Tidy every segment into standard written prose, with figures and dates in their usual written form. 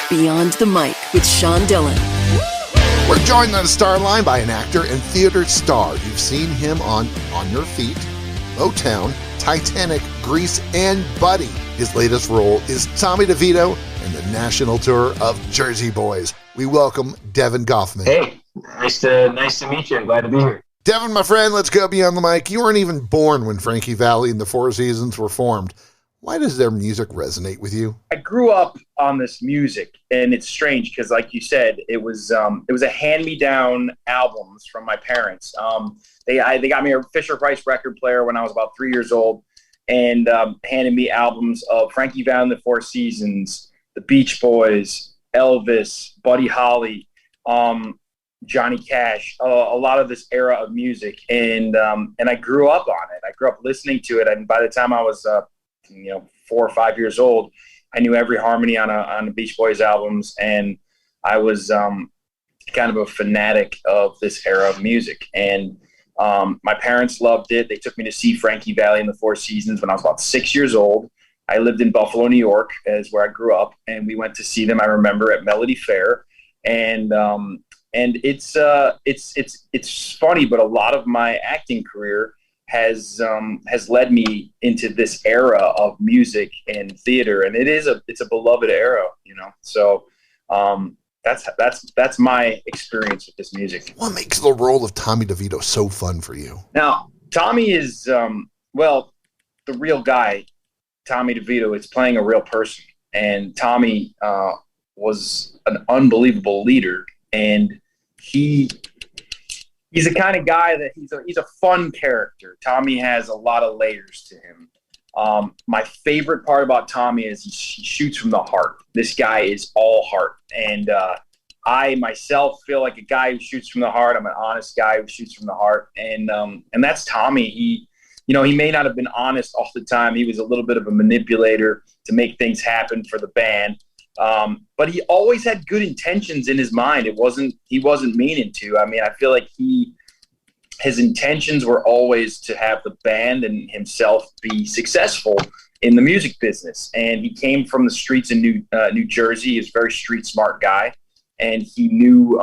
Beyond the Mic with Sean Dillon. We're joined on the star line by an actor and theater star. You've seen him on Your Feet, Motown, Titanic, Grease, and Buddy. His latest role is Tommy DeVito in the national tour of Jersey Boys. We welcome Devon Goffman. Hey, nice to meet you. I'm glad to be here. Devon, my friend, let's go beyond the mic. You weren't even born when Frankie Valli and the Four Seasons were formed. Why does their music resonate with you? I grew up on this music, and it's strange because, like you said, it was a hand-me-down albums from my parents. They got me a Fisher-Price record player when I was about 3 years old, and handed me albums of Frankie Valli and the Four Seasons, the Beach Boys, Elvis, Buddy Holly, Johnny Cash, a lot of this era of music, and I grew up on it. I grew up listening to it, and by the time I was 4 or 5 years old, I knew every harmony on the Beach Boys albums, and I was kind of a fanatic of this era of music. And my parents loved it. They took me to see Frankie Valli and the Four Seasons when I was about 6 years old. I lived in Buffalo, New York, is where I grew up, and we went to see them, I remember, at Melody Fair. And it's funny, but a lot of my acting career has led me into this era of music and theater, and it's a beloved era, So that's my experience with this music. What makes the role of Tommy DeVito so fun for you? Now, Tommy is the real guy. Tommy DeVito is playing a real person, and Tommy was an unbelievable leader, and he's the kind of guy that he's a fun character. Tommy has a lot of layers to him. My favorite part about Tommy is he shoots from the heart. This guy is all heart. And I myself feel like a guy who shoots from the heart. I'm an honest guy who shoots from the heart. And that's Tommy. He may not have been honest all the time. He was a little bit of a manipulator to make things happen for the band. But he always had good intentions in his mind. He wasn't meaning to. I mean, I feel like his intentions were always to have the band and himself be successful in the music business. And he came from the streets in New Jersey. He's a very street smart guy, and he knew.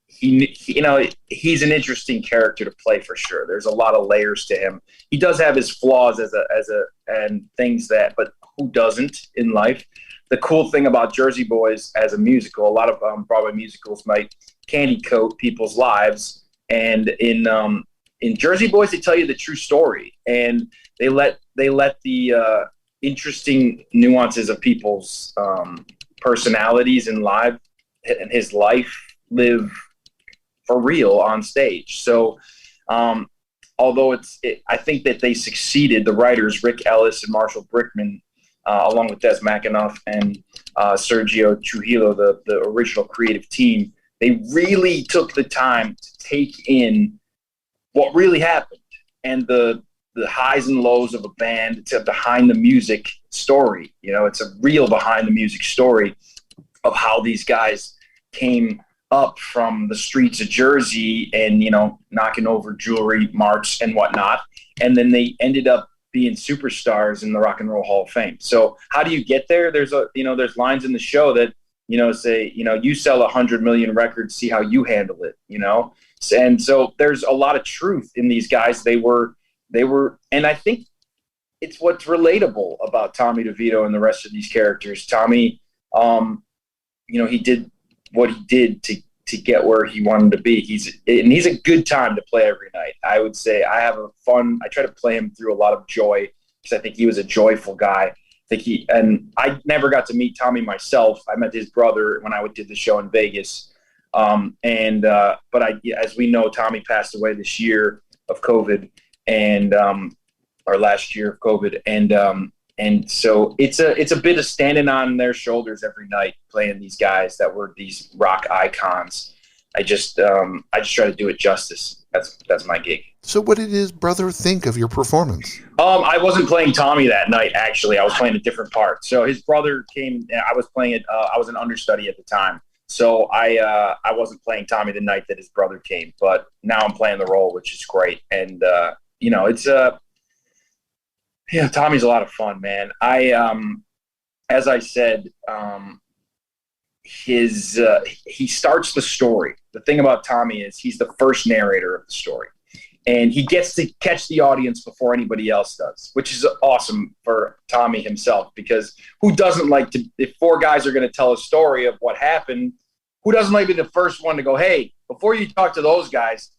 He's an interesting character to play for sure. There's a lot of layers to him. He does have his flaws and things but who doesn't in life? The cool thing about Jersey Boys as a musical, a lot of Broadway musicals might candy coat people's lives, and in Jersey Boys they tell you the true story, and they let the interesting nuances of people's personalities and his life live for real on stage. So although I think that they succeeded, the writers Rick Ellis and Marshall Brickman, along with Des McAnuff and Sergio Trujillo, the original creative team, they really took the time to take in what really happened and the highs and lows of a band. It's a behind the music story. It's a real behind the music story of how these guys came up from the streets of Jersey and, knocking over jewelry marts and whatnot. And then they ended up being superstars in the Rock and Roll Hall of Fame. So how do you get there? There's lines in the show that, say, you sell 100 million records, see how you handle it, And so there's a lot of truth in these guys. They were, and I think it's what's relatable about Tommy DeVito and the rest of these characters. Tommy, he did what he did to get where he wanted to be. He's a good time to play every night. I would say I try to play him through a lot of joy because I think he was a joyful guy. And I never got to meet Tommy myself. I met his brother when I did the show in Vegas. But as we know, Tommy passed away this year of COVID or last year of COVID. And so it's a bit of standing on their shoulders every night, playing these guys that were these rock icons. I just try to do it justice. That's my gig. So what did his brother think of your performance? I wasn't playing Tommy that night, actually. I was playing a different part. So his brother came, I was playing it. I was an understudy at the time. So I wasn't playing Tommy the night that his brother came, but now I'm playing the role, which is great. And, Tommy's a lot of fun, man. As I said, he starts the story. The thing about Tommy is he's the first narrator of the story, and he gets to catch the audience before anybody else does, which is awesome for Tommy himself, because who doesn't like to, if four guys are going to tell a story of what happened, who doesn't like to be the first one to go, hey, before you talk to those guys,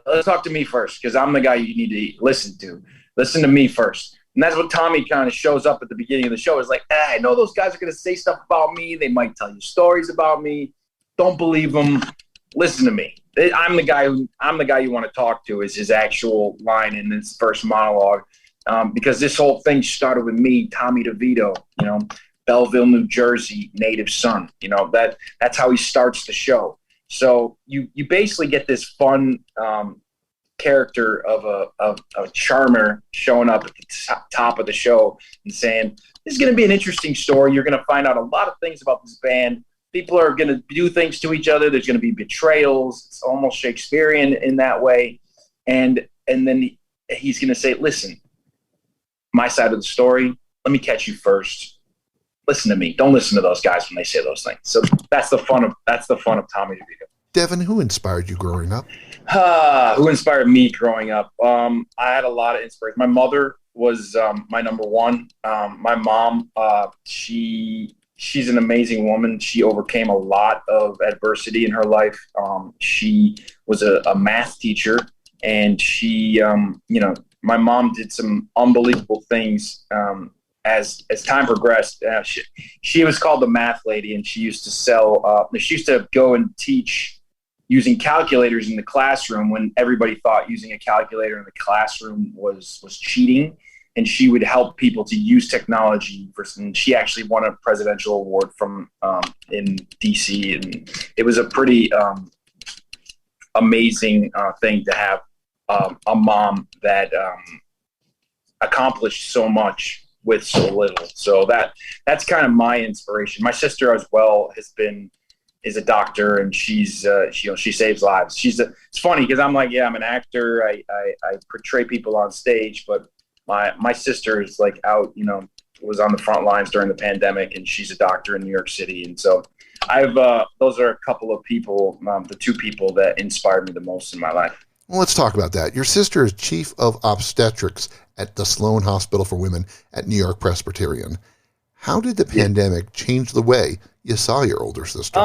let's talk to me first, because I'm the guy you need to listen to. Listen to me first. And that's what Tommy kind of shows up at the beginning of the show. Is like, I know those guys are going to say stuff about me. They might tell you stories about me. Don't believe them. Listen to me. I'm the guy you want to talk to, is his actual line in this first monologue. Because this whole thing started with me, Tommy DeVito, Belleville, New Jersey, native son. That's how he starts the show. So you basically get this fun character of a charmer showing up at the top of the show and saying, this is going to be an interesting story. You're going to find out a lot of things about this band. People are going to do things to each other. There's going to be betrayals. It's almost Shakespearean in that way. And then he's going to say, listen, my side of the story, let me catch you first. Listen to me. Don't listen to those guys when they say those things. So that's the fun of Tommy DeVito. Devon, who inspired you growing up? Who inspired me growing up? I had a lot of inspiration. My mother was my number one. My mom, she's an amazing woman. She overcame a lot of adversity in her life. She was a math teacher, and she, my mom did some unbelievable things. As time progressed, she was called the math lady, and she used to sell. She used to go and teach using calculators in the classroom when everybody thought using a calculator in the classroom was cheating. And she would help people to use technology. And she actually won a presidential award from in DC, and it was a pretty amazing thing to have a mom that accomplished so much with so little. So that's kind of my inspiration. My sister as well is a doctor, and she saves lives. It's funny because I'm like, I'm an actor. I portray people on stage, but my sister is like out, was on the front lines during the pandemic, and she's a doctor in New York City. And so those are a couple of people, the two people that inspired me the most in my life. Well, let's talk about that. Your sister is chief of obstetrics at the Sloan Hospital for Women at New York Presbyterian. How did the pandemic change the way you saw your older sister?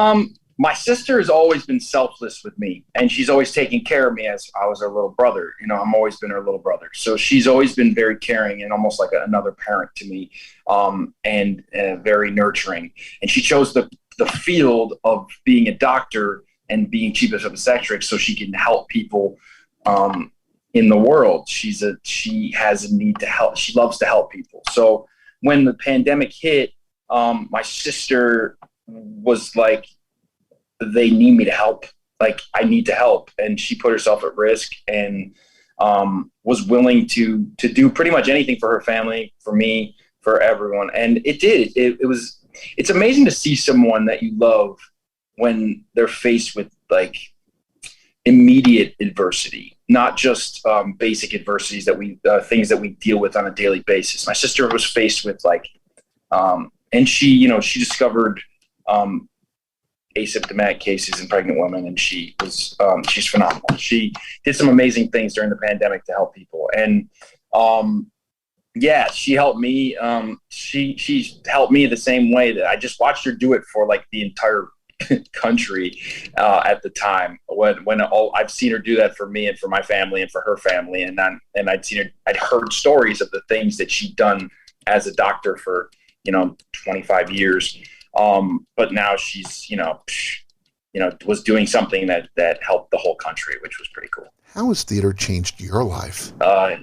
My sister has always been selfless with me, and she's always taken care of me as I was her little brother. I'm always been her little brother. So she's always been very caring and almost like another parent to me, and very nurturing. And she chose the field of being a doctor and being chief of obstetrics so she can help people in the world. She has a need to help. She loves to help people. So when the pandemic hit, my sister was like, they need me to help. Like, I need to help. And she put herself at risk and was willing to do pretty much anything for her family, for me, for everyone. And it did. It's amazing to see someone that you love when they're faced with like immediate adversity, not just basic adversities that things that we deal with on a daily basis. My sister was faced with and she discovered asymptomatic cases in pregnant women, and she's phenomenal. She did some amazing things during the pandemic to help people, and she helped me. She helped me the same way that I just watched her do it for like the entire country at the time. When I've seen her do that for me and for my family and for her family, and I'd heard stories of the things that she'd done as a doctor for 25 years. But now she's, was doing something that helped the whole country, which was pretty cool. How has theater changed your life?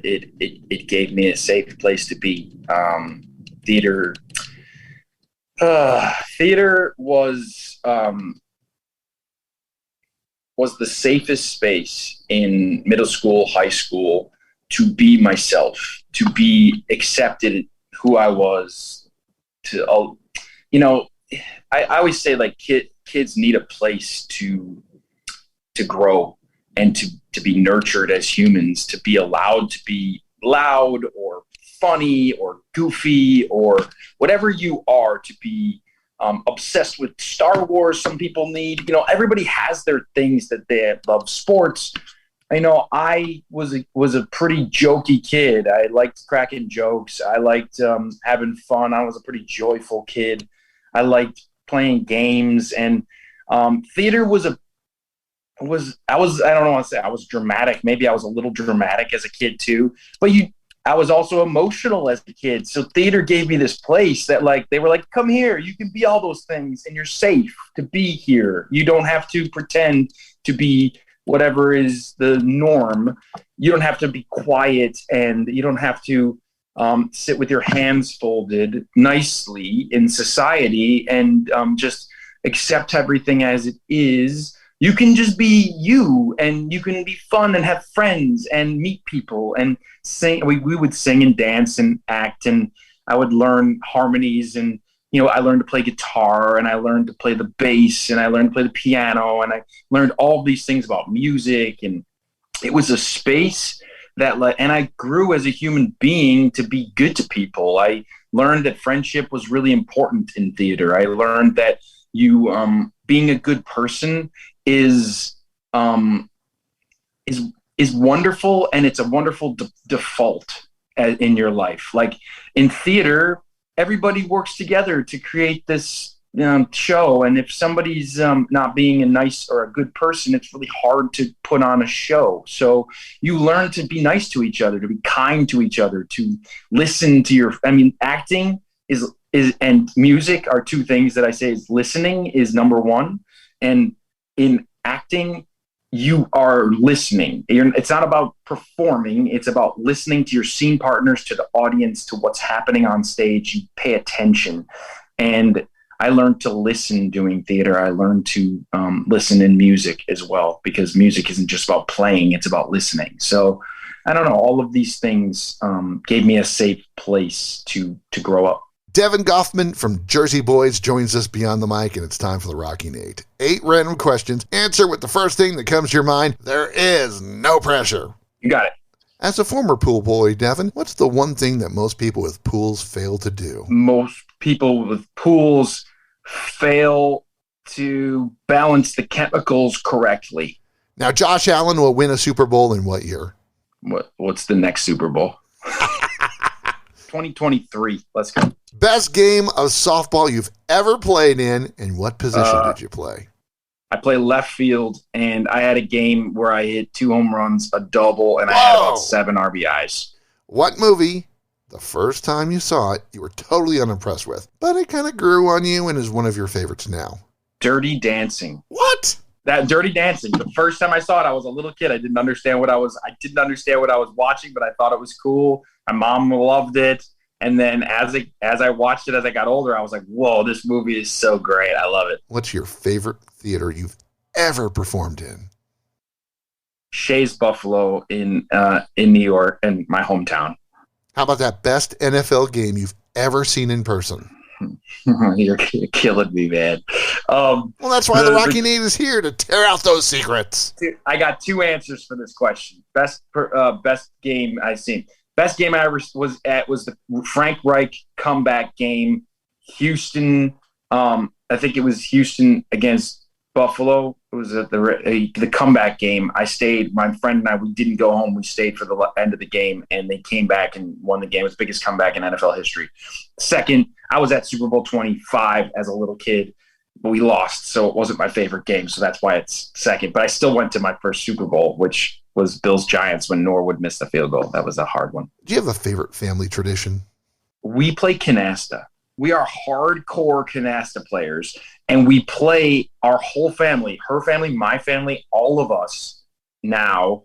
It gave me a safe place to be. Theater was the safest space in middle school, high school, to be myself, to be accepted who I was, I always say like kids need a place to grow and to be nurtured as humans, to be allowed to be loud or funny or goofy or whatever you are, to be obsessed with Star Wars. Some people need, everybody has their things that they love. Sports. I was a pretty jokey kid. I liked cracking jokes. I liked having fun. I was a pretty joyful kid. I liked playing games, and theater I don't know what to say. I was dramatic. Maybe I was a little dramatic as a kid too, but I was also emotional as a kid. So theater gave me this place that they were like, come here, you can be all those things and you're safe to be here. You don't have to pretend to be whatever is the norm. You don't have to be quiet, and you don't have to sit with your hands folded nicely in society and just accept everything as it is. You can just be you, and you can be fun and have friends and meet people and sing. We would sing and dance and act, and I would learn harmonies, and I learned to play guitar, and I learned to play the bass, and I learned to play the piano, and I learned all these things about music. And it was a space that and I grew as a human being to be good to people. I learned that friendship was really important in theater. I learned that being a good person is wonderful, and it's a wonderful default in your life. Like in theater, everybody works together to create this show, and if somebody's not being a nice or a good person, it's really hard to put on a show. So you learn to be nice to each other, to be kind to each other, to listen to acting is and music are two things that I say is listening is number one. And in acting, you are listening. It's not about performing. It's about listening to your scene partners, to the audience, to what's happening on stage. You pay attention. And I learned to listen doing theater. I learned to listen in music as well, because music isn't just about playing. It's about listening. So I don't know. All of these things gave me a safe place to grow up. Devon Goffman from Jersey Boys joins us beyond the mic, and it's time for the Rocky Nate. 8 random questions. Answer with the first thing that comes to your mind. There is no pressure. You got it. As a former pool boy, Devon, what's the one thing that most people with pools fail to do? Most people with pools fail to balance the chemicals correctly. Now, Josh Allen will win a Super Bowl in what year? What's the next Super Bowl? 2023. Let's go. Best game of softball you've ever played in, and what position did you play? I play left field, and I had a game where I hit 2 home runs, a double, and I had about 7 RBIs. What movie, the first time you saw it, you were totally unimpressed with, but it kind of grew on you and is one of your favorites now? Dirty Dancing. What? That Dirty Dancing. The first time I saw it, I was a little kid. I didn't understand what I was watching, but I thought it was cool. My mom loved it. And then as I watched it, as I got older, I was like, whoa, this movie is so great. I love it. What's your favorite theater you've ever performed in? Shays Buffalo in New York, in my hometown. How about that best NFL game you've ever seen in person? You're killing me, man. Well, that's why the Rocky Nate is here, to tear out those secrets. I got 2 answers for this question. Best game I've seen. Best game I ever was at was the Frank Reich comeback game. Houston, I think it was Houston against Buffalo. It was at the comeback game. I stayed. My friend and I, we didn't go home. We stayed for the end of the game, and they came back and won the game. It was the biggest comeback in NFL history. Second, I was at Super Bowl 25 as a little kid, but we lost, so it wasn't my favorite game. So that's why it's second. But I still went to my first Super Bowl, which was Bills-Giants when Norwood missed the field goal. That was a hard one. Do you have a favorite family tradition? We play canasta. We are hardcore canasta players, and we play our whole family, her family, my family, all of us now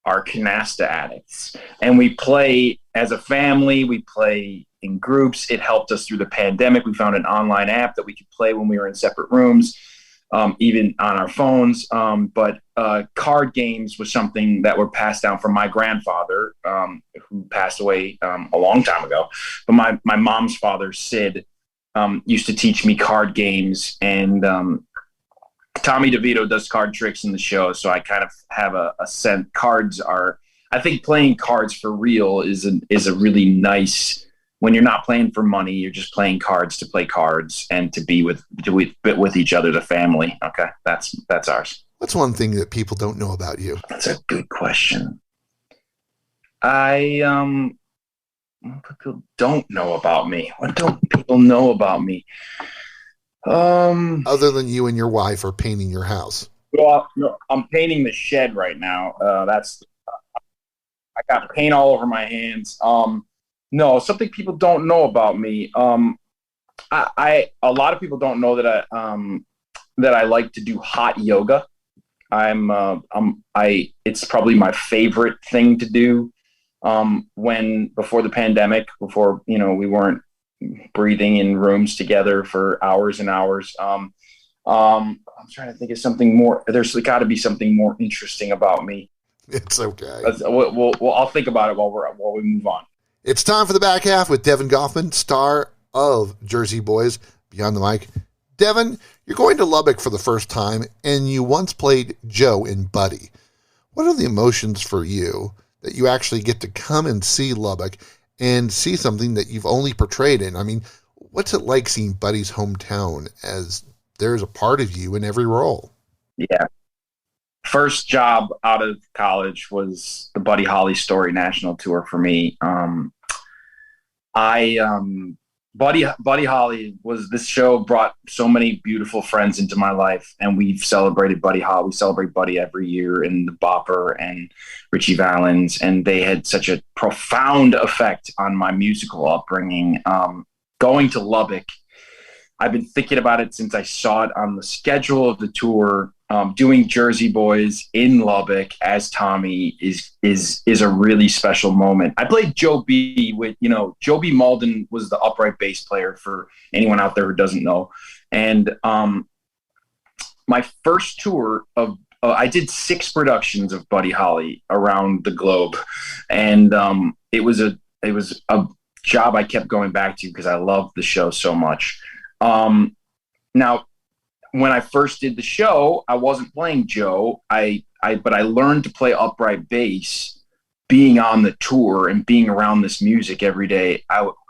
are canasta addicts. And we play as a family. We play in groups. It helped us through the pandemic. We found an online app that we could play when we were in separate rooms, even on our phones. But card games was something that were passed down from my grandfather, who passed away a long time ago. But my mom's father, Sid, used to teach me card games, and Tommy DeVito does card tricks in the show. So I kind of have a sense. Cards are, I think playing cards for real is a really nice when you're not playing for money, you're just playing cards to play cards and to be with each other, the family. Okay, that's ours. What's one thing that people don't know about you? That's a good question. What people don't know about me. What don't people know about me? Other than you and your wife are painting your house. Well, no, I'm painting the shed right now. I got paint all over my hands. No, something people don't know about me. A lot of people don't know that I like to do hot yoga. It's probably my favorite thing to do. Before the pandemic, before, we weren't breathing in rooms together for hours and hours. I'm trying to think of something more. There's got to be something more interesting about me. It's okay. I'll think about it while we move on. It's time for the back half with Devon Goffman, star of Jersey Boys, Beyond the Mic. Devon, you're going to Lubbock for the first time, and you once played Joe in Buddy. What are the emotions for you that you actually get to come and see Lubbock and see something that you've only portrayed in? I mean, what's it like seeing Buddy's hometown as there's a part of you in every role? Yeah. First job out of college was the Buddy Holly Story National Tour for me. Buddy Holly this show brought so many beautiful friends into my life, and we've celebrated Buddy Holly. We celebrate Buddy every year in the Bopper and Richie Valens, and they had such a profound effect on my musical upbringing. Going to Lubbock, I've been thinking about it since I saw it on the schedule of the tour. Doing Jersey Boys in Lubbock as Tommy is a really special moment. I played Joe B with, Joe B. Malden was the upright bass player for anyone out there who doesn't know. And my first tour I did 6 productions of Buddy Holly around the globe. And it was a job I kept going back to because I loved the show so much. Now, when I first did the show, I wasn't playing Joe. But I learned to play upright bass being on the tour and being around this music every day.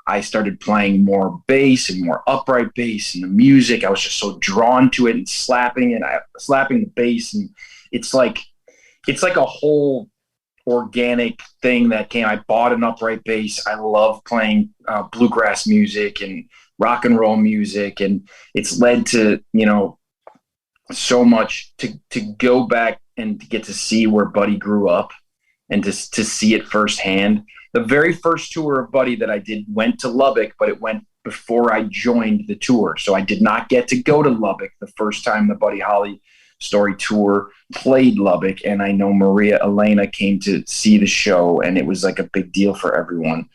I started playing more bass and more upright bass and the music. I was just so drawn to it and slapping the bass. And it's like a whole organic thing that came. I bought an upright bass. I love playing bluegrass music and rock and roll music, and it's led to so much to go back and to get to see where Buddy grew up and to see it firsthand. The very first tour of Buddy that I did went to Lubbock, but it went before I joined the tour, so I did not get to go to Lubbock the first time the Buddy Holly Story tour played Lubbock. And I know Maria Elena came to see the show, and it was like a big deal for everyone.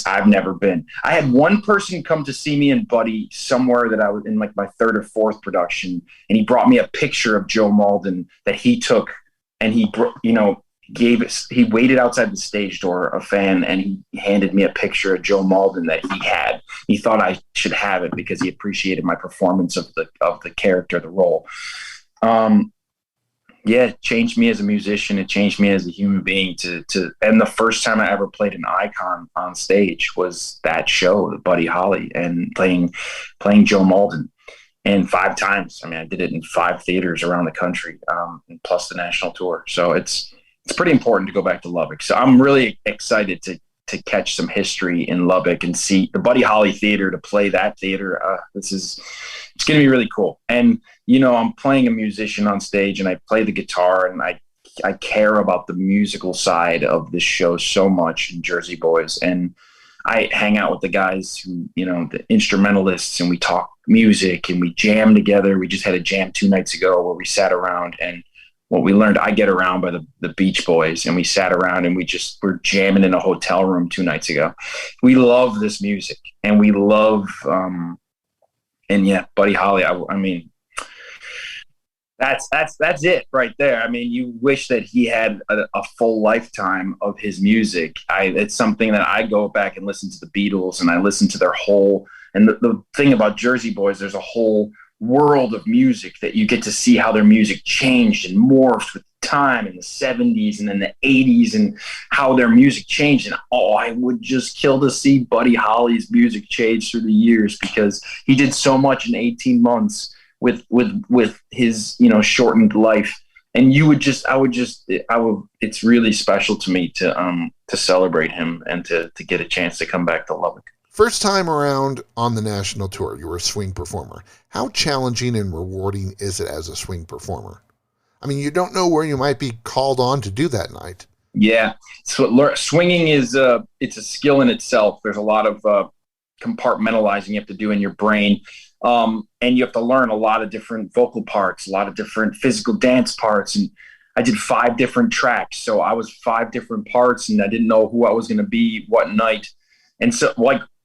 I've never been. I had one person come to see me in Buddy somewhere that I was in, like my 3rd or 4th production, and he brought me a picture of Joe Malden that he took, and he waited outside the stage door, a fan, and he handed me a picture of Joe Malden that he had. He thought I should have it because he appreciated my performance of the character, the role. It changed me as a musician. It changed me as a human being and the first time I ever played an icon on stage was that show, the Buddy Holly, and playing Joe Malden. And 5 times. I mean, I did it in 5 theaters around the country, plus the national tour. So it's pretty important to go back to Lubbock. So I'm really excited to catch some history in Lubbock and see the Buddy Holly Theater, to play that theater. It's going to be really cool. And, I'm playing a musician on stage, and I play the guitar, and I care about the musical side of this show so much in Jersey Boys. And I hang out with the guys who, the instrumentalists, and we talk music and we jam together. We just had a jam 2 nights ago where we sat around, and what we learned, I Get Around by the Beach Boys, and we sat around and we're jamming in a hotel room 2 nights ago. We love this music, and we love, Buddy Holly. I mean, that's it right there. I mean, you wish that he had a full lifetime of his music. It's something that I go back and listen to the Beatles, and I listen to their whole, and the thing about Jersey Boys, there's a whole world of music that you get to see how their music changed and morphed with time in the 70s and in the 80s and how their music changed. And I would just kill to see Buddy Holly's music change through the years, because he did so much in 18 months with his, shortened life. And it's really special to me to celebrate him and to get a chance to come back to Lubbock. First time around on the national tour, you were a swing performer. How challenging and rewarding is it as a swing performer? I mean, you don't know where you might be called on to do that night. Yeah. So swinging is it's a skill in itself. There's a lot of compartmentalizing you have to do in your brain. And you have to learn a lot of different vocal parts, a lot of different physical dance parts. And I did 5 different tracks. So I was 5 different parts, and I didn't know who I was going to be what night. And so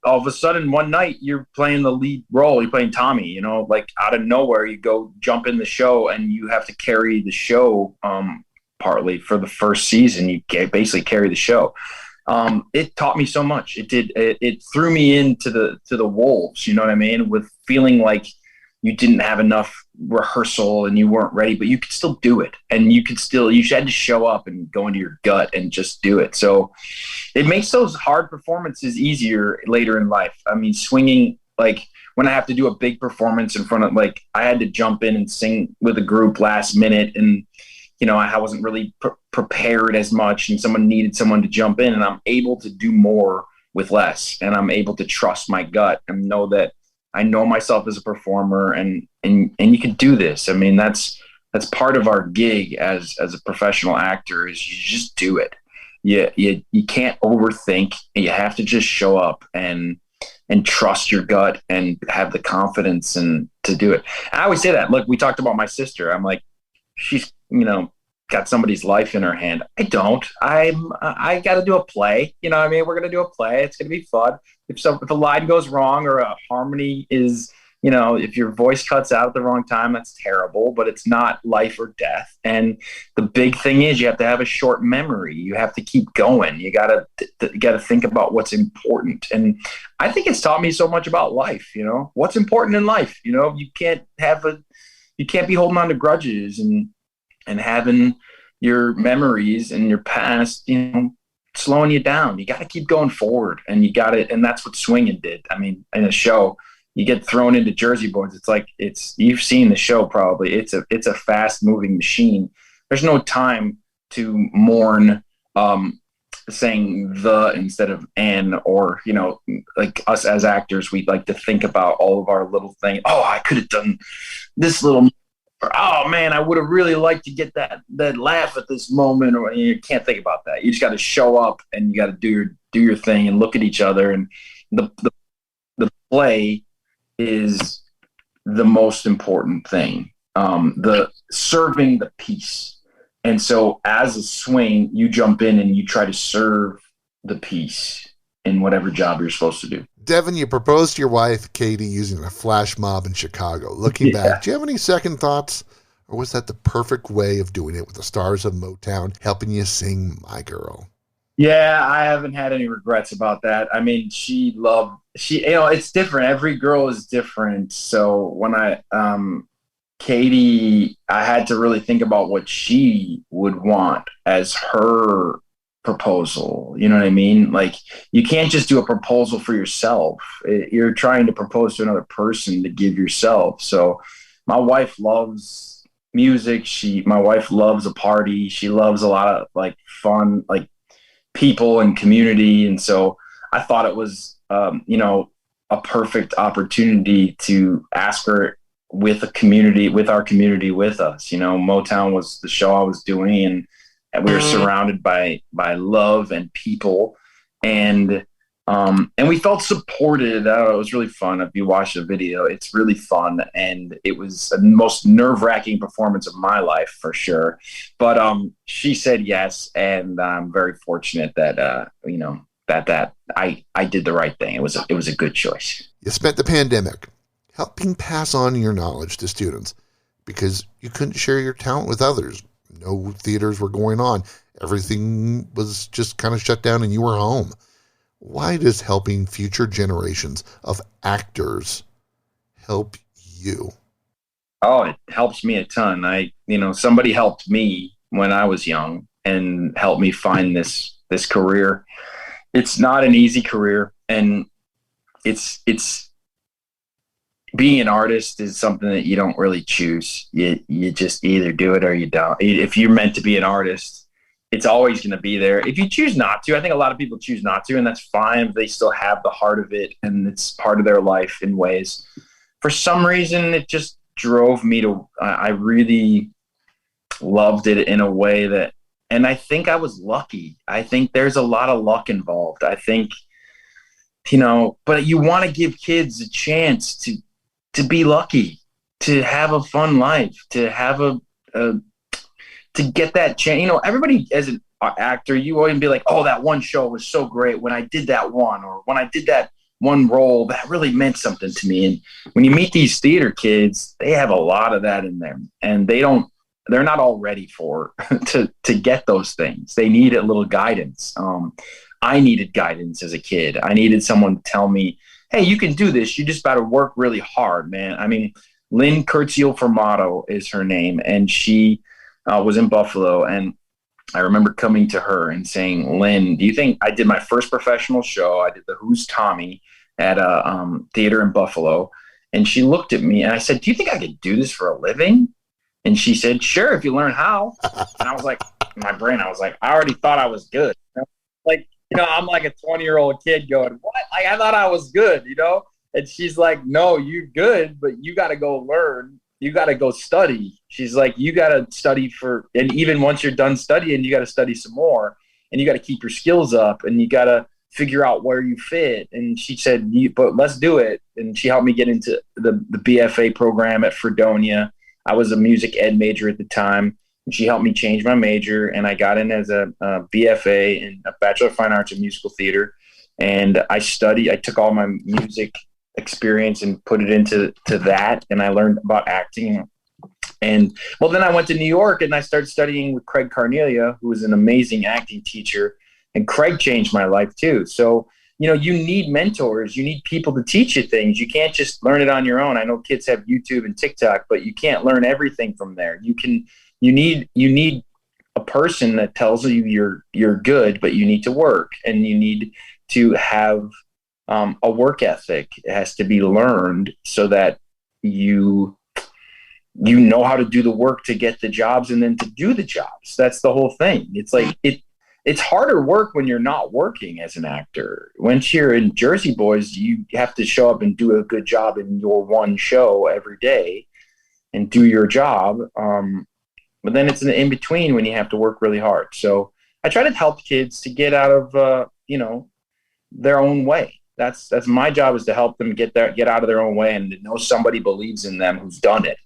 all of a sudden one night you're playing the lead role, you're playing Tommy, out of nowhere you go jump in the show and you have to carry the show. Partly for the first season, you basically carry the show. It taught me so much. It threw me into the wolves, you know what I mean? With feeling like you didn't have enough rehearsal and you weren't ready, but you could still do it. And you had to show up and go into your gut and just do it. So it makes those hard performances easier later in life. I mean, swinging, like when I have to do a big performance in front of, I had to jump in and sing with a group last minute, and I wasn't really prepared as much, and someone needed someone to jump in, and I'm able to do more with less, and I'm able to trust my gut and know that I know myself as a performer, and you can do this. I mean, that's part of our gig as a professional actor, is you just do it. You can't overthink. You have to just show up and trust your gut and have the confidence and to do it. And I always say that. Look, we talked about my sister. I'm like, she's, got somebody's life in her hand. I don't. I got to do a play. You know what I mean? We're going to do a play. It's going to be fun. If a line goes wrong, or a harmony is, if your voice cuts out at the wrong time, that's terrible, but it's not life or death. And the big thing is you have to have a short memory. You have to keep going. You got to think about what's important. And I think it's taught me so much about life, what's important in life. You can't be holding on to grudges and having your memories and your past, slowing you down. You got to keep going forward, and and that's what swinging did. I mean, in a show, you get thrown into Jersey Boys. You've seen the show probably. It's a fast moving machine. There's no time to mourn, saying the instead of an, or, like us as actors, we like to think about all of our little things. Oh, I could have done this little, or, oh man, I would have really liked to get that laugh at this moment. Or you can't think about that. You just got to show up, and you got to do your thing and look at each other. And the play is the most important thing. The serving the piece. And so as a swing, you jump in and you try to serve the piece in whatever job you're supposed to do. Devon, you proposed to your wife, Katie, using a flash mob in Chicago. Looking back, do you have any second thoughts? Or was that the perfect way of doing it, with the stars of Motown helping you sing My Girl? Yeah, I haven't had any regrets about that. I mean, it's different. Every girl is different. So when Katie, I had to really think about what she would want as her proposal. You know what I mean? Like, you can't just do a proposal for yourself. You're trying to propose to another person to give yourself. So my wife loves music. My wife loves a party. She loves a lot of like fun, like people and community. And so I thought it was, a perfect opportunity to ask her with our community with us. Motown was the show I was doing, and we were surrounded by love and people, and we felt supported. It was really fun. If you watch the video, it's really fun, and it was the most nerve-wracking performance of my life for sure. But she said yes, and I'm very fortunate that that I did the right thing. It was a good choice. You spent the pandemic helping pass on your knowledge to students because you couldn't share your talent with others. No theaters were going on. Everything was just kind of shut down and you were home. Why does helping future generations of actors help you? Oh, it helps me a ton. Somebody helped me when I was young and helped me find this career. It's not an easy career, and it's being an artist is something that you don't really choose. You just either do it or you don't. If you're meant to be an artist, it's always going to be there. If you choose not to, I think a lot of people choose not to, and that's fine. They still have the heart of it, and it's part of their life in ways. For some reason, it just drove me to, I really loved it in a way that, and I think I was lucky. I think there's a lot of luck involved. I think, but you want to give kids a chance to be lucky, to have a fun life, to have to get that chance. Everybody as an actor, you always be like, oh, that one show was so great when I did that one, or when I did that one role, that really meant something to me. And when you meet these theater kids, they have a lot of that in them, and they're not all ready for to get those things. They need a little guidance. I needed guidance as a kid. I needed someone to tell me, hey, you can do this. You just got to work really hard, man. I mean, Lynn Curtzio-Formato is her name, and she was in Buffalo. And I remember coming to her and saying, Lynn, do you think I did my first professional show? I did the Who's Tommy at a theater in Buffalo. And she looked at me and I said, do you think I could do this for a living? And she said, sure, if you learn how. And I was like, in my brain, I was like, I already thought I was good. I'm like a 20-year-old kid going, what? I thought I was good, And she's like, no, you're good, but you got to go learn. You got to go study. She's like, you got to study and even once you're done studying, you got to study some more, and you got to keep your skills up, and you got to figure out where you fit. And she said, but let's do it. And she helped me get into the BFA program at Fredonia. I was a music ed major at the time, and she helped me change my major, and I got in as a BFA in a Bachelor of Fine Arts in Musical Theater. And I took all my music experience and put it into that, and I learned about acting. And then I went to New York and I started studying with Craig Carnelia, who was an amazing acting teacher, and Craig changed my life too. So you need mentors, you need people to teach you things. You can't just learn it on your own. I know kids have YouTube and TikTok, but you can't learn everything from there. You need a person that tells you you're good, but you need to work, and you need to have a work ethic. It has to be learned so that you know how to do the work to get the jobs and then to do the jobs. That's the whole thing. It's like it's harder work when you're not working as an actor. Once you're in Jersey Boys, you have to show up and do a good job in your one show every day and do your job. But then it's an in-between when you have to work really hard. So I try to help kids to get out of, their own way. That's my job, is to help them get out of their own way, and to know somebody believes in them who's done it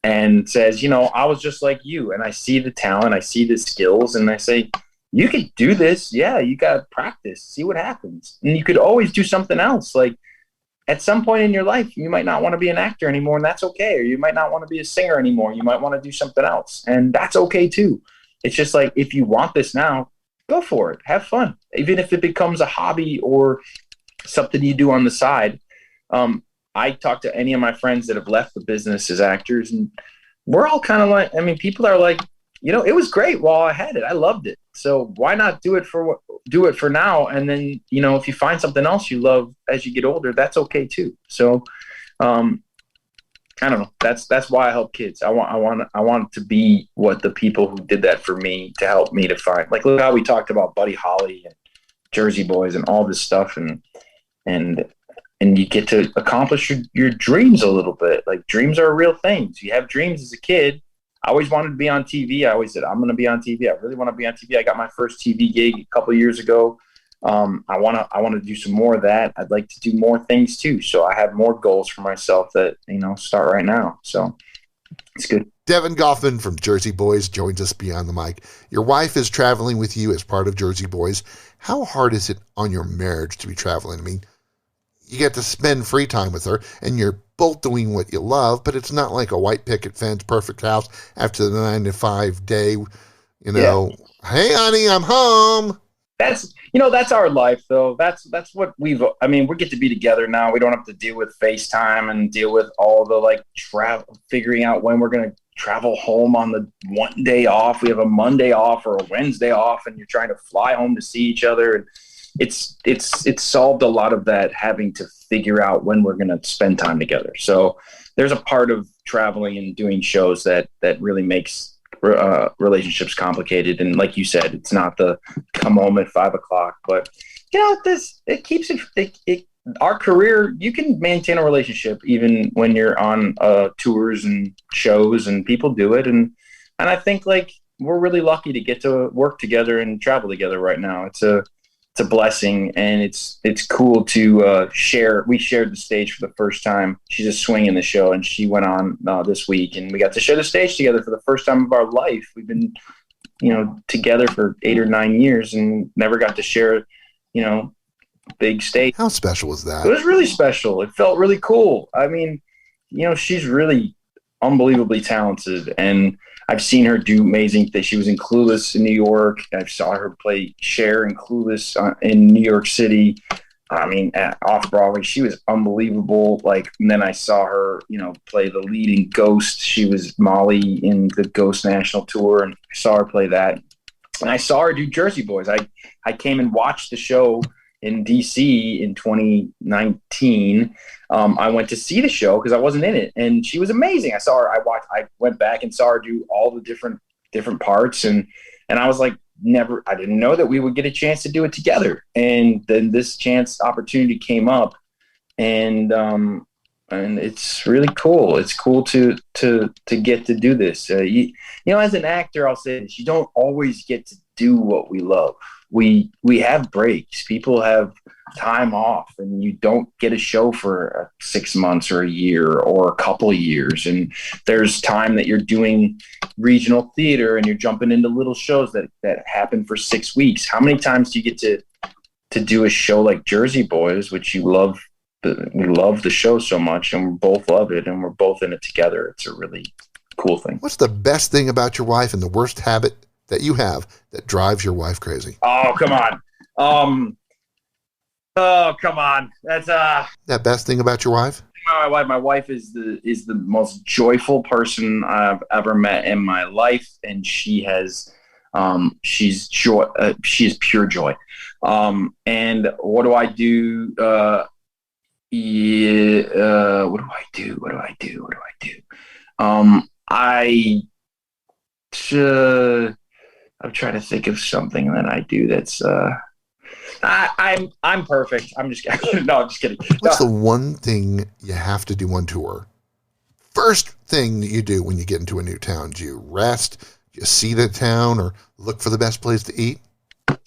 and says, I was just like you, and I see the talent, I see the skills, and I say, you could do this. Yeah, you got to practice, see what happens. And you could always do something else. Like at some point in your life, you might not want to be an actor anymore, and that's okay. Or you might not want to be a singer anymore. You might want to do something else, and that's okay too. It's just like, if you want this now, go for it. Have fun. Even if it becomes a hobby or something you do on the side. I talk to any of my friends that have left the business as actors, and we're all kind of like, people are like, it was great while I had it. I loved it. So why not do it for now? And then, if you find something else you love as you get older, that's okay too. So, I don't know. That's why I help kids. I want to be what the people who did that for me, to help me to find, like, look how we talked about Buddy Holly and Jersey Boys and all this stuff. And you get to accomplish your dreams a little bit. Like, dreams are real things. You have dreams as a kid. I always wanted to be on TV. I always said, I'm going to be on TV. I really want to be on TV. I got my first TV gig a couple of years ago. I want to do some more of that. I'd like to do more things too. So I have more goals for myself that, start right now. So it's good. Devon Goffman from Jersey Boys joins us beyond the mic. Your wife is traveling with you as part of Jersey Boys. How hard is it on your marriage to be traveling? I mean, you get to spend free time with her, and you're both doing what you love, but it's not like a white picket fence, perfect house after the 9 to 5 day, Yeah. Hey, honey, I'm home. That's that's our life, though. That's what we get to be together now. We don't have to deal with FaceTime and deal with all the like travel, figuring out when we're going to travel home on the one day off. We have a Monday off or a Wednesday off, and you're trying to fly home to see each other. And it's solved a lot of that, having to figure out when we're going to spend time together. So there's a part of traveling and doing shows that really makes relationships complicated. And like you said, it's not the come home at 5 o'clock, but it keeps it our career. You can maintain a relationship even when you're on tours and shows, and people do it. And I think like we're really lucky to get to work together and travel together right now. It's a blessing, and it's cool to share. We shared the stage for the first time. She's a swing in the show, and she went on this week, and we got to share the stage together for the first time of our life. We've been, together for 8 or 9 years and never got to share, big stage. How special was that? It was really special. It felt really cool. I mean, she's really unbelievably talented, and I've seen her do amazing things. She was in Clueless in New York. I saw her play Cher in Clueless in New York City. I mean, off Broadway, she was unbelievable. And then I saw her, play the lead in Ghost. She was Molly in the Ghost National Tour, and I saw her play that. And I saw her do Jersey Boys. I came and watched the show in DC in 2019. I went to see the show because I wasn't in it, and she was amazing. I saw her. I went back and saw her do all the different parts, and I was like, I didn't know that we would get a chance to do it together. And then this opportunity came up, and it's really cool. It's cool to get to do this. As an actor, I'll say this: you don't always get to do what we love. We have breaks. People have time off, and you don't get a show for 6 months or a year or a couple of years. And there's time that you're doing regional theater and you're jumping into little shows that happen for 6 weeks. How many times do you get to do a show like Jersey Boys, which you love? We love the show so much, and we both love it, and we're both in it together. It's a really cool thing. What's the best thing about your wife and the worst habit that you have that drives your wife crazy? Oh, come on. Oh, come on. That's that best thing about your wife? My wife is the most joyful person I've ever met in my life, and she has she's joy. She is pure joy. And what do I do? What do I do? I'm trying to think of something that I do that's I'm perfect. I'm just kidding. No, I'm just kidding. What's the one thing you have to do on tour? First thing that you do when you get into a new town? Do you rest? Do you see the town, or look for the best place to eat?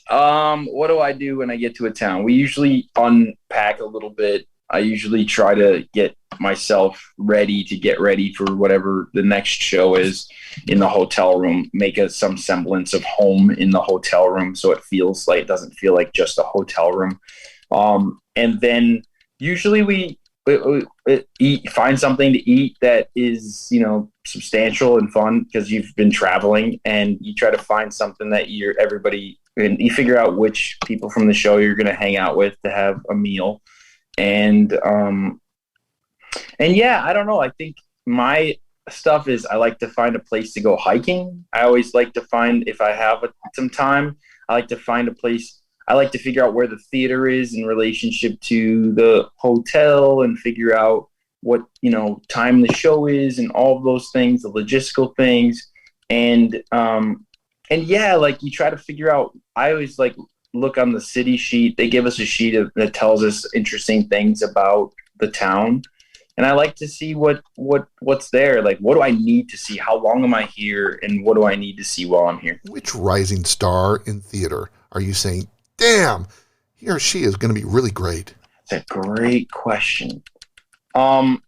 What do I do when I get to a town? We usually unpack a little bit. I usually try to get myself ready for whatever the next show is in the hotel room, make some semblance of home in the hotel room, so it doesn't feel like just a hotel room. And then usually we find something to eat that is, substantial and fun, because you've been traveling, and you try to find something that and you figure out which people from the show you're going to hang out with to have a meal. And yeah, I don't know. I think my stuff is I like to find a place to go hiking. I always like to find, if I have some time, I like to find a place. I like to figure out where the theater is in relationship to the hotel, and figure out what, time the show is, and all of those things, the logistical things. And yeah, you try to figure out, I always look on the city sheet. They give us a sheet that tells us interesting things about the town. And I like to see what's there. What do I need to see? How long am I here? And what do I need to see while I'm here? Which rising star in theater are you saying, damn, he or she is going to be really great? That's a great question. My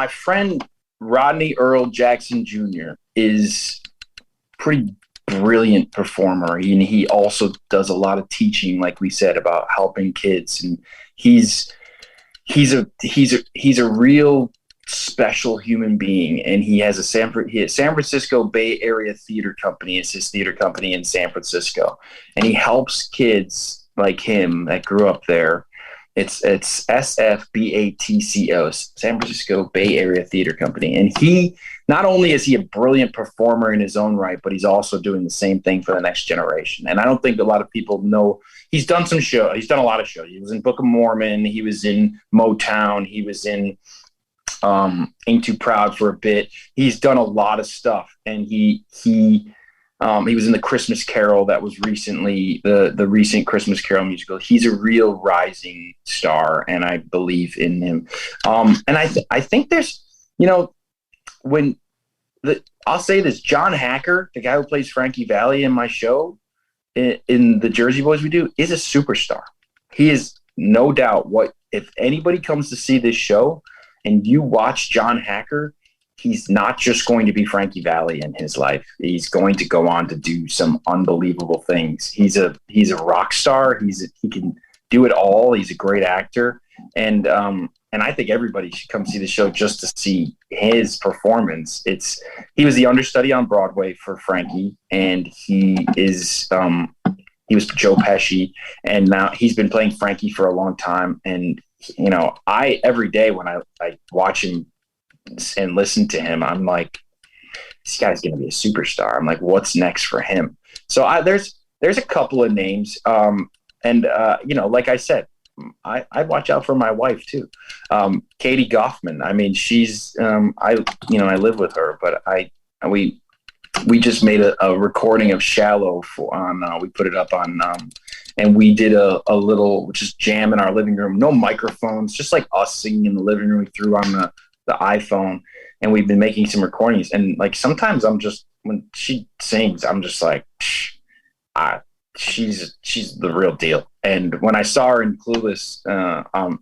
friend Rodney Earl Jackson Jr. is pretty brilliant performer, and he also does a lot of teaching, like we said, about helping kids. And he's a real special human being, and he has a San Francisco Bay Area theater company. It's his theater company in San Francisco, and he helps kids like him that grew up there. It's SFBATCO, San Francisco Bay Area Theater Company, and he not only is he a brilliant performer in his own right, but he's also doing the same thing for the next generation. And I don't think a lot of people know he's done some shows. He's done a lot of shows. He was in Book of Mormon. He was in Motown. He was in Ain't Too Proud for a bit. He's done a lot of stuff, and he was in the Christmas Carol that was recently the recent Christmas Carol musical. He's a real rising star, and I believe in him. And I think there's, I'll say this, John Hacker, the guy who plays Frankie Valli in my show, in the Jersey Boys we do, is a superstar. He is no doubt if anybody comes to see this show and you watch John Hacker, he's not just going to be Frankie Valli in his life. He's going to go on to do some unbelievable things. He's a rock star. He can do it all. He's a great actor. And I think everybody should come see the show just to see his performance. He was the understudy on Broadway for Frankie, and he was Joe Pesci, and now he's been playing Frankie for a long time. And every day when I watch him and listen to him, I'm like, this guy's going to be a superstar. I'm like, what's next for him? So there's a couple of names. Like I said, I watch out for my wife too. Katie Goffman. I mean, she's, I live with her, but we just made a recording of Shallow we put it up on, and we did a little just jam in our living room, no microphones, just like us singing in the living room. We threw on the iPhone, and we've been making some recordings. And like, sometimes when she sings, I'm just like, she's the real deal. And when I saw her in Clueless,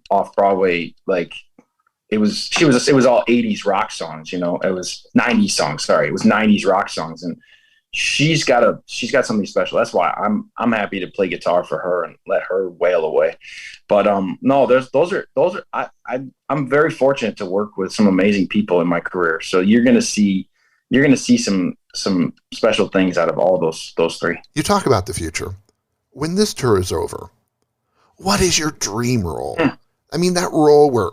off Broadway, like it was all 80s rock songs, it was 90s songs. Sorry. It was 90s rock songs. And she's got something special. That's why I'm happy to play guitar for her and let her wail away. But no, I'm very fortunate to work with some amazing people in my career. So you're gonna see some special things out of all those three. You talk about the future. When this tour is over, what is your dream role? I mean, that role where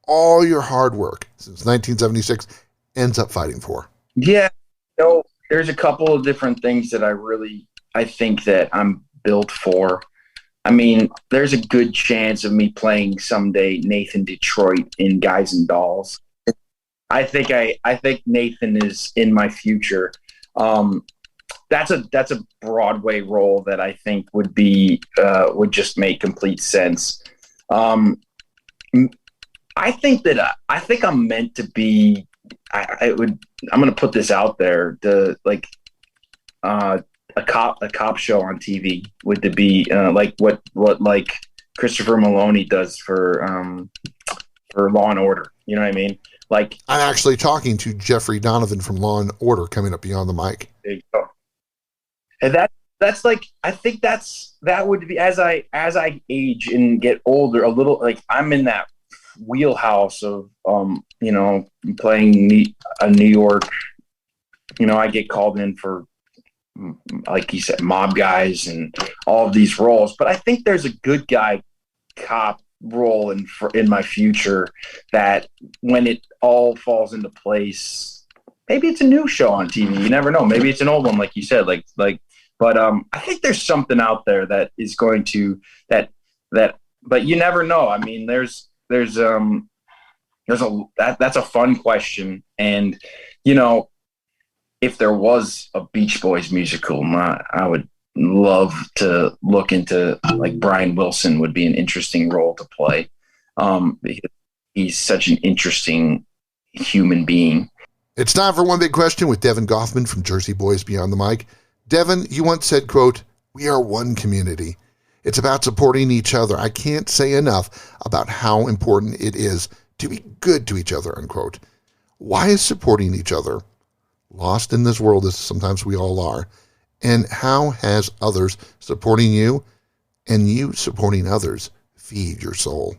all your hard work since 1976 ends up fighting for. Yeah, there's a couple of different things that I think that I'm built for. I mean, there's a good chance of me playing someday Nathan Detroit in Guys and Dolls. I think Nathan is in my future. That's a Broadway role that I think would just make complete sense. I think I'm meant to be. I'm going to put this out there. A cop show on TV would be like what like Christopher Maloney does for Law and Order. You know what I mean? Like, I'm actually talking to Jeffrey Donovan from Law and Order coming up beyond the mic. There you go. And that's like, I think that would be, as I age and get older, a little, like, I'm in that wheelhouse of playing a New York. I get called in for, like you said, mob guys and all of these roles, but I think there's a good guy cop role in my future that when it all falls into place, maybe it's a new show on TV. You never know. Maybe it's an old one, like you said, but I think there's something out there that is going to but you never know. I mean, that's a fun question. And, if there was a Beach Boys musical, I would love to look into, like, Brian Wilson would be an interesting role to play. Because he's such an interesting human being. It's time for One Big Question with Devon Goffman from Jersey Boys Beyond the Mic. Devon, you once said, quote, "We are one community. It's about supporting each other. I can't say enough about how important it is to be good to each other," unquote. Why is supporting each other lost in this world as sometimes we all are? And how has others supporting you and you supporting others feed your soul?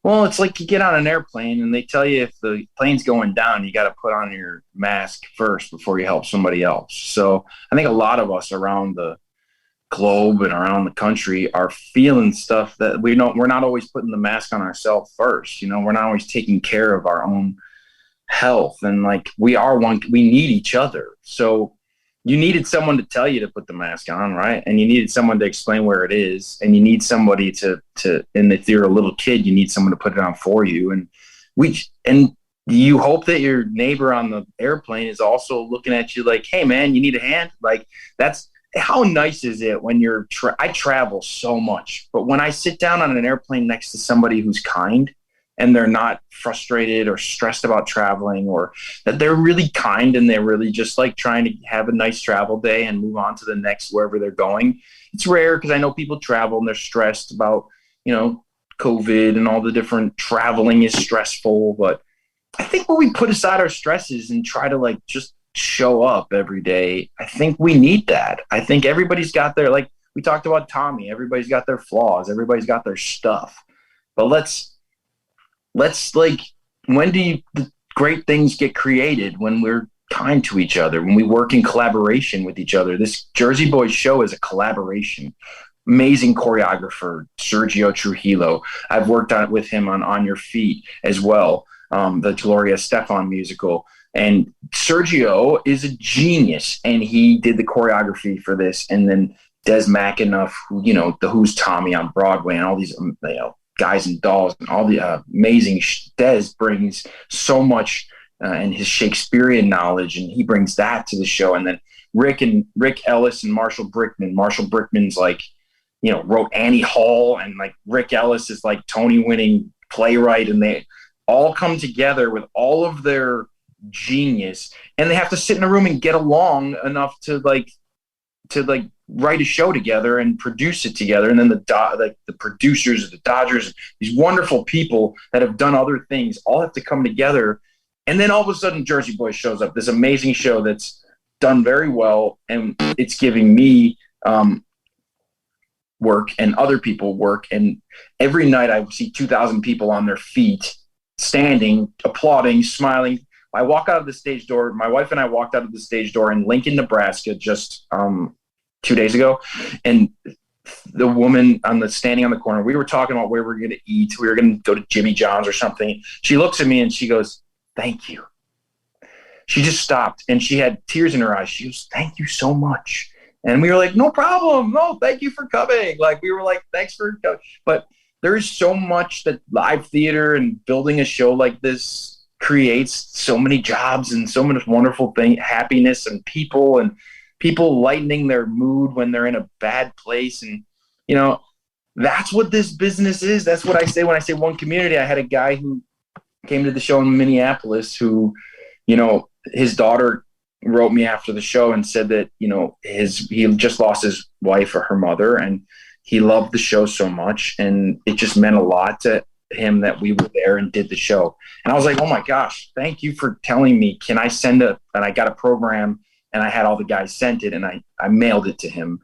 Well, it's like you get on an airplane and they tell you if the plane's going down, you got to put on your mask first before you help somebody else. So I think a lot of us around the globe and around the country are feeling stuff that we're not always putting the mask on ourselves first. We're not always taking care of our own health. And like we need each other. So you needed someone to tell you to put the mask on, right? And you needed someone to explain where it is. And you need somebody to, and if you're a little kid, you need someone to put it on for you. And you hope that your neighbor on the airplane is also looking at you like, hey man, you need a hand? Like how nice is it when I travel so much, but when I sit down on an airplane next to somebody who's kind and they're not frustrated or stressed about traveling, or that they're really kind and they're really just like trying to have a nice travel day and move on to the next wherever they're going. It's rare because I know people travel and they're stressed about, COVID and all the different traveling is stressful. But I think when we put aside our stresses and try to like just show up every day, I think we need that. I think everybody's got their, like we talked about Tommy, everybody's got their flaws, everybody's got their stuff. But let's like, when do the great things get created? When we're kind to each other, when we work in collaboration with each other. This Jersey Boys show is a collaboration. Amazing choreographer, Sergio Trujillo. I've worked with him on Your Feet as well, the Gloria Estefan musical. And Sergio is a genius, and he did the choreography for this. And then Des McAnuff, Who's Tommy on Broadway, and all these, Guys and Dolls, and all the amazing. Des brings so much and his Shakespearean knowledge, and he brings that to the show. And then Rick Ellis and Marshall Brickman. Marshall Brickman's like, wrote Annie Hall, and like Rick Ellis is like Tony-winning playwright, and they all come together with all of their genius, and they have to sit in a room and get along enough to write a show together and produce it together. And then the producers of the Dodgers, these wonderful people that have done other things, all have to come together. And then all of a sudden Jersey Boys shows up, this amazing show that's done very well. And it's giving me work and other people work. And every night I see 2,000 people on their feet, standing, applauding, smiling. I walk out of the stage door. My wife and I walked out of the stage door in Lincoln, Nebraska, just 2 days ago, and the woman standing on the corner, we were talking about where we were going to eat. We were going to go to Jimmy John's or something. She looks at me and she goes, "Thank you." She just stopped and she had tears in her eyes. She goes, "Thank you so much." And we were like, "No problem. No, thank you for coming." Like, we were like, "Thanks for coming." But there is so much that live theater and building a show like this creates, so many jobs and so much wonderful happiness and people lightening their mood when they're in a bad place. And, that's what this business is. That's what I say when I say one community. I had a guy who came to the show in Minneapolis who, his daughter wrote me after the show and said that, he just lost his wife or her mother, and he loved the show so much. And it just meant a lot to him that we were there and did the show. And I was like, oh my gosh, thank you for telling me. Can I send and I got a program, and I had all the guys sent it, and I mailed it to him.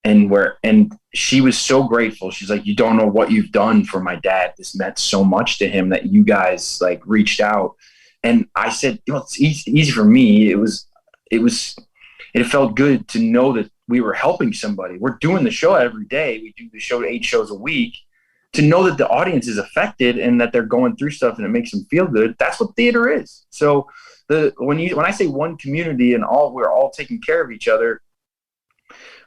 And she was so grateful. She's like, "You don't know what you've done for my dad. This meant so much to him that you guys like reached out." And I said, it's easy for me. It felt good to know that we were helping somebody. We're doing the show every day. We do the show 8 shows a week. To know that the audience is affected and that they're going through stuff and it makes them feel good. That's what theater is. So when I say one community and we're all taking care of each other,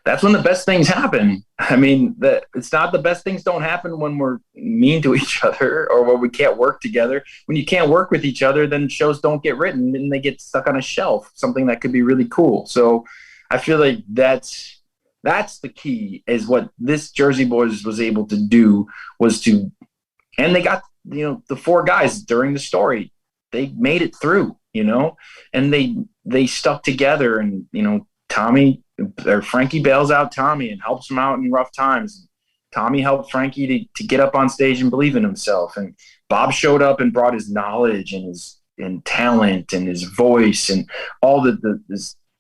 that's when the best things happen. I mean, it's not the best things don't happen when we're mean to each other or when we can't work together. When you can't work with each other, then shows don't get written and they get stuck on a shelf, something that could be really cool. So I feel like that's the key, is what this Jersey Boys was able to do and they got, the 4 guys during the story, they made it through, and they stuck together. And, Frankie bails out Tommy and helps him out in rough times. Tommy helped Frankie to get up on stage and believe in himself. And Bob showed up and brought his knowledge and his talent and his voice and all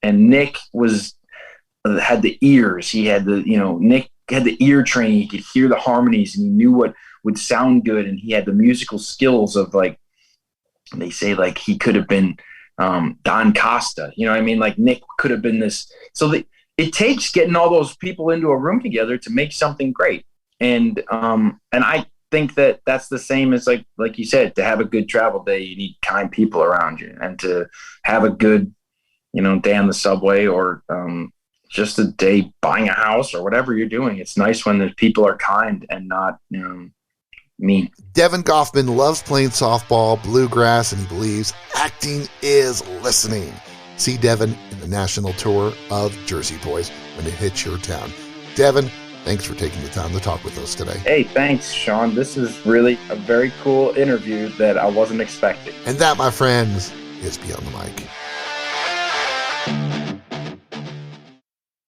and Nick had the ears. He had Nick had the ear training. He could hear the harmonies and he knew would sound good, and he had the musical skills of, like, they say, like, he could have been Don Costa. You know what I mean? Like, Nick could have been this. So it takes getting all those people into a room together to make something great. And I think that that's the same as, like you said, to have a good travel day, you need kind people around you, and to have a good, day on the subway, or just a day buying a house or whatever you're doing. It's nice when the people are kind and not mean. Devon Goffman loves playing softball, bluegrass, and he believes acting is listening. See Devon in the national tour of Jersey Boys when it hits your town. Devon, thanks for taking the time to talk with us today. Hey, thanks, Sean. This is really a very cool interview that I wasn't expecting. And that, my friends, is Beyond the Mic.